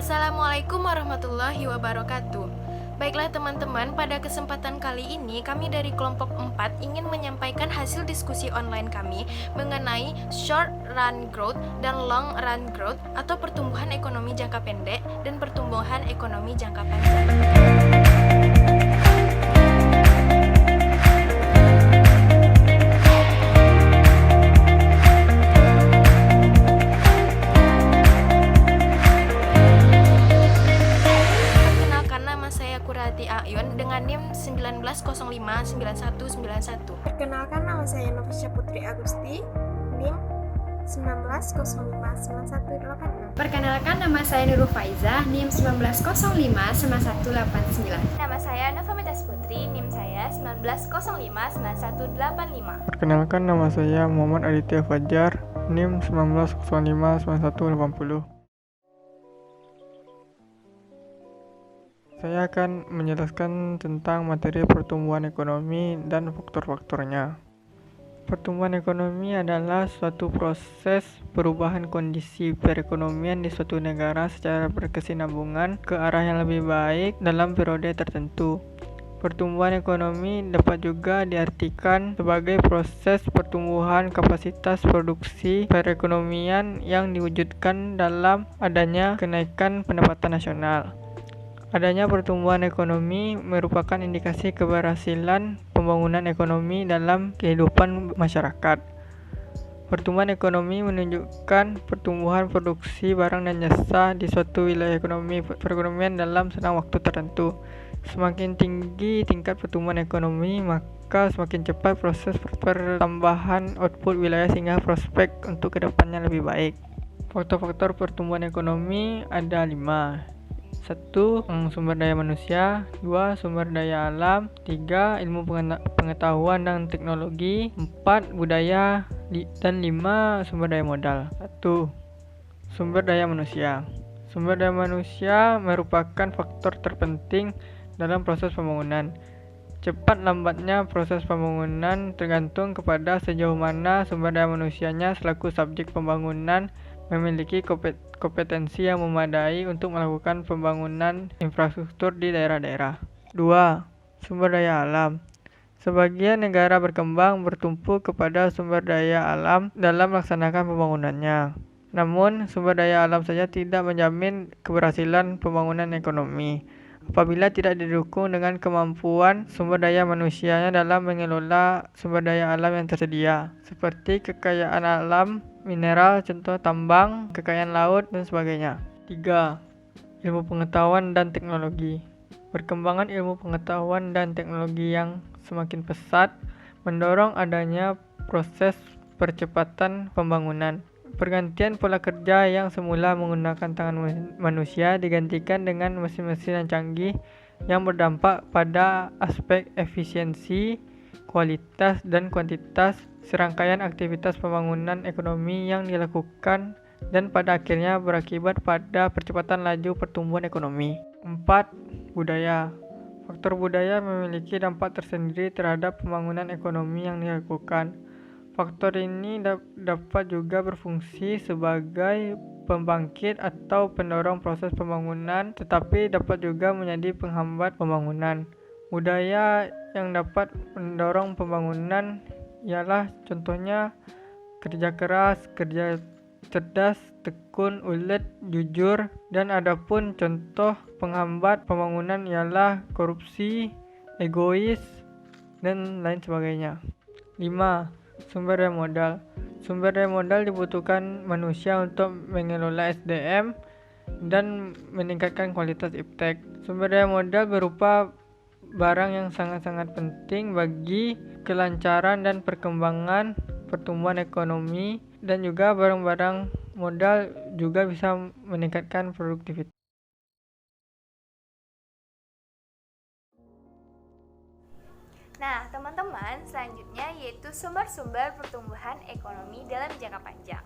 Assalamualaikum warahmatullahi wabarakatuh. Baiklah teman-teman, pada kesempatan kali ini kami dari kelompok 4 ingin menyampaikan hasil diskusi online kami mengenai short run growth dan long run growth atau pertumbuhan ekonomi jangka pendek dan pertumbuhan ekonomi jangka panjang. Dengan NIM 19059191. Perkenalkan, nama saya Novasya Putri Agusti, NIM 19059186. Perkenalkan, nama saya Nurul Faiza, NIM 19059189. Nama saya Nova Metas Putri, NIM saya 19059185. Perkenalkan, nama saya Muhammad Aditya Fajar, NIM 19059180. Saya akan menjelaskan tentang materi pertumbuhan ekonomi dan faktor-faktornya. Pertumbuhan ekonomi adalah suatu proses perubahan kondisi perekonomian di suatu negara secara berkesinambungan ke arah yang lebih baik dalam periode tertentu. Pertumbuhan ekonomi dapat juga diartikan sebagai proses pertumbuhan kapasitas produksi perekonomian yang diwujudkan dalam adanya kenaikan pendapatan nasional. Adanya pertumbuhan ekonomi merupakan indikasi keberhasilan pembangunan ekonomi dalam kehidupan masyarakat. Pertumbuhan ekonomi menunjukkan pertumbuhan produksi barang dan jasa di suatu wilayah perekonomian dalam senang waktu tertentu. Semakin tinggi tingkat pertumbuhan ekonomi, maka semakin cepat proses pertambahan output wilayah sehingga prospek untuk kedepannya lebih baik. Faktor-faktor pertumbuhan ekonomi ada 5. 1. Sumber daya manusia. 2. Sumber daya alam. 3. Ilmu pengetahuan dan teknologi. 4. Budaya. Dan 5. Sumber daya modal. 1. Sumber daya manusia. Sumber daya manusia merupakan faktor terpenting dalam proses pembangunan. Cepat lambatnya proses pembangunan tergantung kepada sejauh mana sumber daya manusianya selaku subjek pembangunan memiliki kompetensi yang memadai untuk melakukan pembangunan infrastruktur di daerah-daerah. 2. Sumber daya alam. Sebagian negara berkembang bertumpu kepada sumber daya alam dalam melaksanakan pembangunannya. Namun, sumber daya alam saja tidak menjamin keberhasilan pembangunan ekonomi apabila tidak didukung dengan kemampuan sumber daya manusianya dalam mengelola sumber daya alam yang tersedia, seperti kekayaan alam, mineral, contoh tambang, kekayaan laut, dan sebagainya. 3. Ilmu pengetahuan dan teknologi. Perkembangan ilmu pengetahuan dan teknologi yang semakin pesat mendorong adanya proses percepatan pembangunan. Pergantian pola kerja yang semula menggunakan tangan manusia digantikan dengan mesin-mesin yang canggih yang berdampak pada aspek efisiensi, kualitas, dan kuantitas serangkaian aktivitas pembangunan ekonomi yang dilakukan dan pada akhirnya berakibat pada percepatan laju pertumbuhan ekonomi. 4. Budaya. Faktor budaya memiliki dampak tersendiri terhadap pembangunan ekonomi yang dilakukan. Faktor ini dapat juga berfungsi sebagai pembangkit atau pendorong proses pembangunan, tetapi dapat juga menjadi penghambat pembangunan. Budaya yang dapat mendorong pembangunan ialah contohnya kerja keras, kerja cerdas, tekun, ulet, jujur, dan adapun contoh penghambat pembangunan ialah korupsi, egois, dan lain sebagainya. 5. Sumber daya modal. Sumber daya modal dibutuhkan manusia untuk mengelola SDM dan meningkatkan kualitas iptek. Sumber daya modal berupa barang yang sangat-sangat penting bagi kelancaran dan perkembangan pertumbuhan ekonomi, dan juga barang-barang modal juga bisa meningkatkan produktivitas. Nah, teman-teman, selanjutnya yaitu sumber-sumber pertumbuhan ekonomi dalam jangka panjang.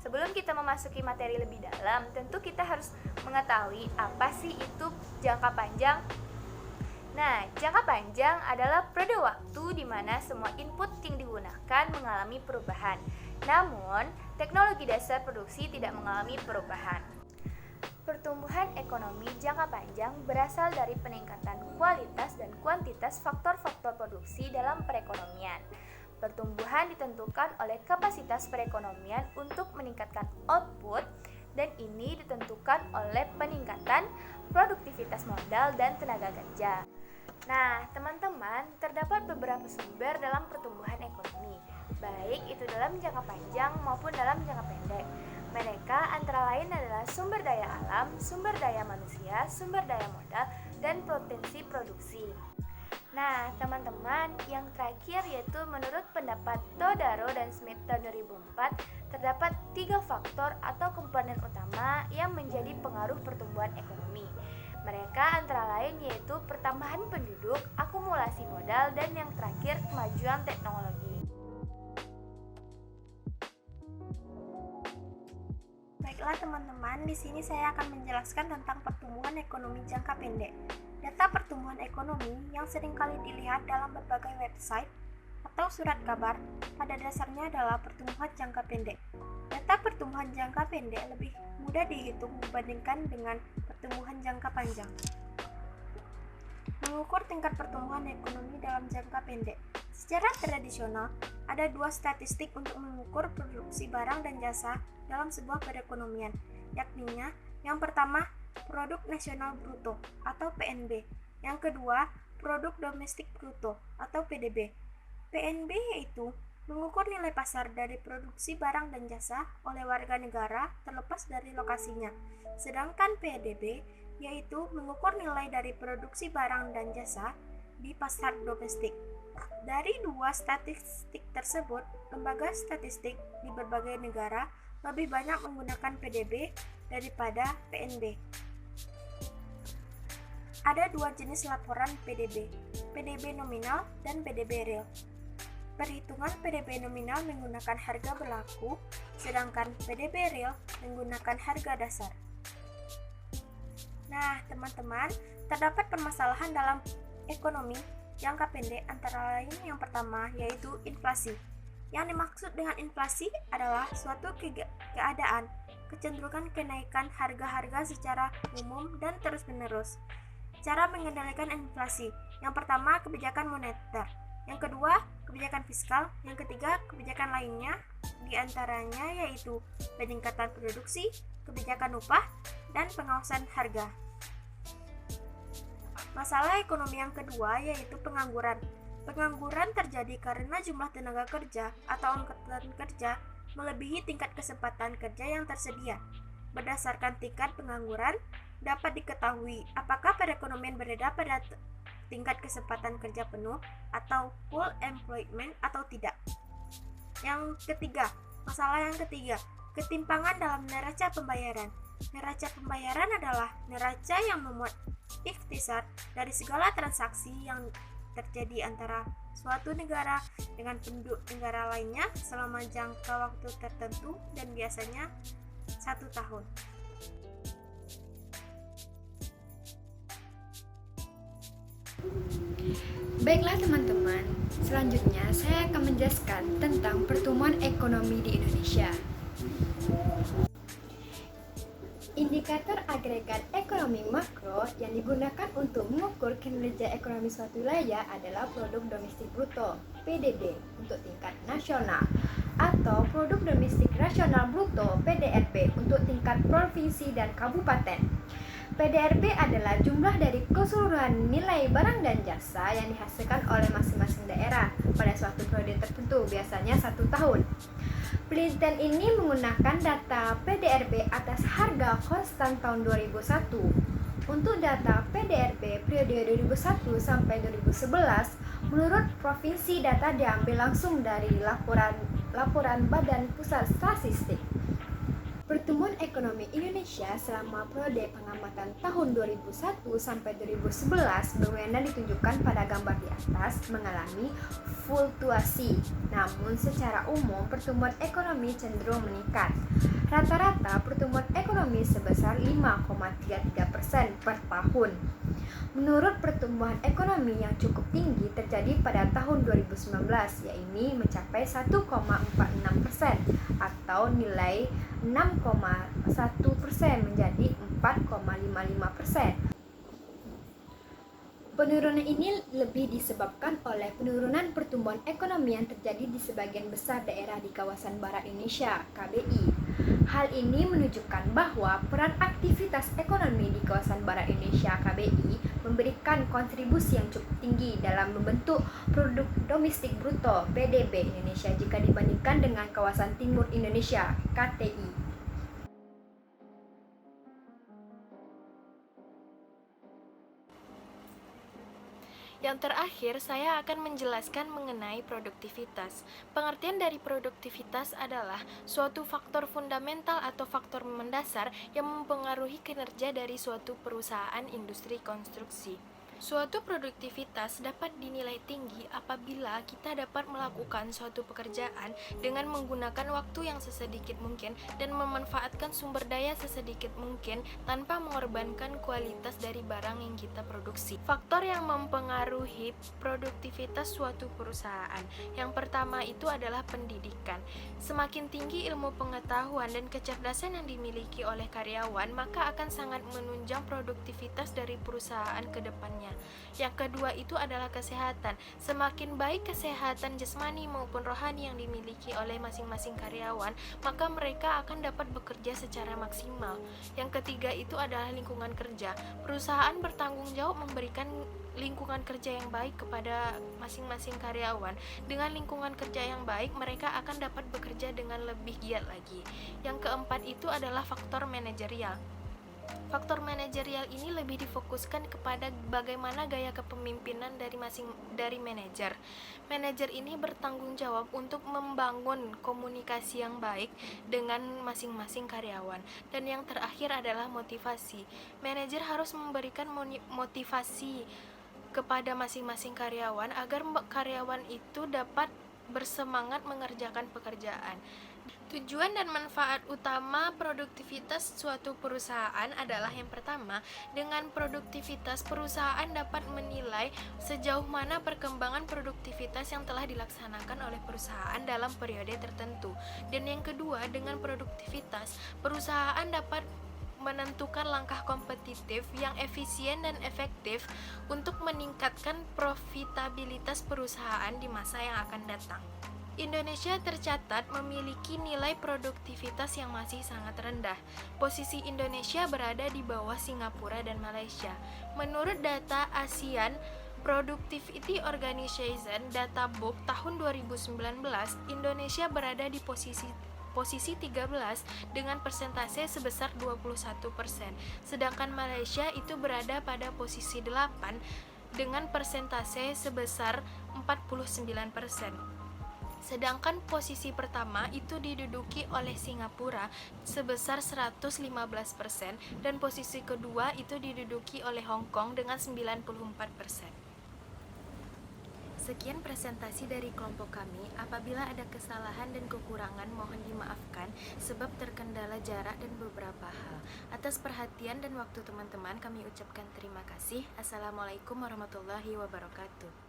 Sebelum kita memasuki materi lebih dalam, tentu kita harus mengetahui apa sih itu jangka panjang. Nah, jangka panjang adalah periode waktu di mana semua input yang digunakan mengalami perubahan. Namun, teknologi dasar produksi tidak mengalami perubahan. Pertumbuhan ekonomi jangka panjang berasal dari peningkatan kualitas dan kuantitas faktor-faktor produksi dalam perekonomian. Pertumbuhan ditentukan oleh kapasitas perekonomian untuk meningkatkan output, dan ini ditentukan oleh peningkatan produktivitas modal dan tenaga kerja. Nah, teman-teman, terdapat beberapa sumber dalam pertumbuhan ekonomi, baik itu dalam jangka panjang maupun dalam jangka pendek. Mereka antara lain adalah sumber daya alam, sumber daya manusia, sumber daya modal, dan potensi produksi. Nah, teman-teman, yang terakhir yaitu menurut pendapat Todaro dan Smith tahun 2004, terdapat 3 faktor atau komponen utama yang menjadi pengaruh pertumbuhan ekonomi. Mereka antara lain yaitu pertambahan penduduk, akumulasi modal, dan yang terakhir kemajuan teknologi. Baiklah teman-teman, di sini saya akan menjelaskan tentang pertumbuhan ekonomi jangka pendek. Data pertumbuhan ekonomi yang seringkali dilihat dalam berbagai website atau surat kabar pada dasarnya adalah pertumbuhan jangka pendek. Data pertumbuhan jangka pendek lebih mudah dihitung dibandingkan dengan pertumbuhan jangka panjang. Mengukur tingkat pertumbuhan ekonomi dalam jangka pendek. Secara tradisional, ada 2 statistik untuk mengukur produksi barang dan jasa dalam sebuah perekonomian, yakninya yang pertama, Produk Nasional Bruto atau PNB, yang kedua, Produk Domestik Bruto atau PDB. PNB yaitu mengukur nilai pasar dari produksi barang dan jasa oleh warga negara terlepas dari lokasinya, sedangkan PDB yaitu mengukur nilai dari produksi barang dan jasa di pasar domestik. Dari 2 statistik tersebut, lembaga statistik di berbagai negara lebih banyak menggunakan PDB daripada PNB. Ada 2 jenis laporan PDB, PDB nominal dan PDB real. Perhitungan PDB nominal menggunakan harga berlaku, sedangkan PDB real menggunakan harga dasar. Nah, teman-teman, terdapat permasalahan dalam ekonomi jangka pendek antara lain yang pertama yaitu inflasi. Yang dimaksud dengan inflasi adalah suatu keadaan, kecenderungan kenaikan harga-harga secara umum dan terus-menerus. Cara mengendalikan inflasi. Yang pertama, kebijakan moneter. Yang kedua, kebijakan fiskal. Yang ketiga, kebijakan lainnya, di antaranya yaitu peningkatan produksi, kebijakan upah, dan pengawasan harga. Masalah ekonomi yang kedua yaitu pengangguran. Pengangguran terjadi karena jumlah tenaga kerja atau angkatan kerja melebihi tingkat kesempatan kerja yang tersedia. Berdasarkan tingkat pengangguran, dapat diketahui apakah perekonomian berada pada tingkat kesempatan kerja penuh atau full employment atau tidak. Masalah yang ketiga, ketimpangan dalam neraca pembayaran. Neraca pembayaran adalah neraca yang memuat ikhtisar dari segala transaksi yang terjadi antara suatu negara dengan penduduk negara lainnya selama jangka waktu tertentu dan biasanya 1 tahun. Baiklah teman-teman, selanjutnya saya akan menjelaskan tentang pertumbuhan ekonomi di Indonesia. Indikator agregat ekonomi makro yang digunakan untuk mengukur kinerja ekonomi suatu wilayah adalah Produk Domestik Bruto (PDB) untuk tingkat nasional atau Produk Domestik Rasional Bruto (PDRB) untuk tingkat provinsi dan kabupaten. PDRB adalah jumlah dari keseluruhan nilai barang dan jasa yang dihasilkan oleh masing-masing daerah pada suatu periode tertentu, biasanya 1 tahun. Penelitian ini menggunakan data PDRB atas harga konstan tahun 2001. Untuk data PDRB periode 2001 sampai 2011, menurut provinsi data diambil langsung dari laporan Badan Pusat Statistik. Pertumbuhan ekonomi Indonesia selama periode pengamatan tahun 2001 sampai 2011 bagaimana ditunjukkan pada gambar di atas mengalami fluktuasi. Namun secara umum pertumbuhan ekonomi cenderung meningkat. Rata-rata pertumbuhan ekonomi sebesar 5,33% per tahun. Menurut pertumbuhan ekonomi yang cukup tinggi terjadi pada tahun 2019, yaitu mencapai 1,46% atau nilai 6,1% menjadi 4,55%. Penurunan ini lebih disebabkan oleh penurunan pertumbuhan ekonomi yang terjadi di sebagian besar daerah di kawasan Barat Indonesia (KBI). Hal ini menunjukkan bahwa peran aktivitas ekonomi di kawasan Barat Indonesia (KBI) memberikan kontribusi yang cukup tinggi dalam membentuk produk domestik bruto (PDB) Indonesia jika dibandingkan dengan kawasan Timur Indonesia (KTI). Yang terakhir, saya akan menjelaskan mengenai produktivitas. Pengertian dari produktivitas adalah suatu faktor fundamental atau faktor mendasar yang mempengaruhi kinerja dari suatu perusahaan industri konstruksi. Suatu produktivitas dapat dinilai tinggi apabila kita dapat melakukan suatu pekerjaan dengan menggunakan waktu yang sesedikit mungkin dan memanfaatkan sumber daya sesedikit mungkin tanpa mengorbankan kualitas dari barang yang kita produksi. Faktor yang mempengaruhi produktivitas suatu perusahaan. Yang pertama itu adalah pendidikan. Semakin tinggi ilmu pengetahuan dan kecerdasan yang dimiliki oleh karyawan, maka akan sangat menunjang produktivitas dari perusahaan ke depannya. Yang kedua itu adalah kesehatan. Semakin baik kesehatan jasmani maupun rohani yang dimiliki oleh masing-masing karyawan, maka mereka akan dapat bekerja secara maksimal. Yang ketiga itu adalah lingkungan kerja. Perusahaan bertanggung jawab memberikan lingkungan kerja yang baik kepada masing-masing karyawan. Dengan lingkungan kerja yang baik, mereka akan dapat bekerja dengan lebih giat lagi. Yang keempat itu adalah faktor manajerial. Faktor manajerial ini lebih difokuskan kepada bagaimana gaya kepemimpinan dari manajer. Manajer ini bertanggung jawab untuk membangun komunikasi yang baik dengan masing-masing karyawan. Dan yang terakhir adalah motivasi. Manajer harus memberikan motivasi kepada masing-masing karyawan agar karyawan itu dapat bersemangat mengerjakan pekerjaan. Tujuan dan manfaat utama produktivitas suatu perusahaan adalah yang pertama, dengan produktivitas perusahaan dapat menilai sejauh mana perkembangan produktivitas yang telah dilaksanakan oleh perusahaan dalam periode tertentu. Dan yang kedua, dengan produktivitas perusahaan dapat menentukan langkah kompetitif yang efisien dan efektif untuk meningkatkan profitabilitas perusahaan di masa yang akan datang. Indonesia tercatat memiliki nilai produktivitas yang masih sangat rendah. Posisi Indonesia berada di bawah Singapura dan Malaysia. Menurut data ASEAN Productivity Organization Data Book tahun 2019, Indonesia berada di posisi 13 dengan persentase sebesar 21%, sedangkan Malaysia itu berada pada posisi 8 dengan persentase sebesar 49%. Sedangkan posisi pertama itu diduduki oleh Singapura sebesar 115% dan posisi kedua itu diduduki oleh Hong Kong dengan 94%. Sekian presentasi dari kelompok kami. Apabila ada kesalahan dan kekurangan mohon dimaafkan sebab terkendala jarak dan beberapa hal. Atas perhatian dan waktu teman-teman kami ucapkan terima kasih. Assalamualaikum warahmatullahi wabarakatuh.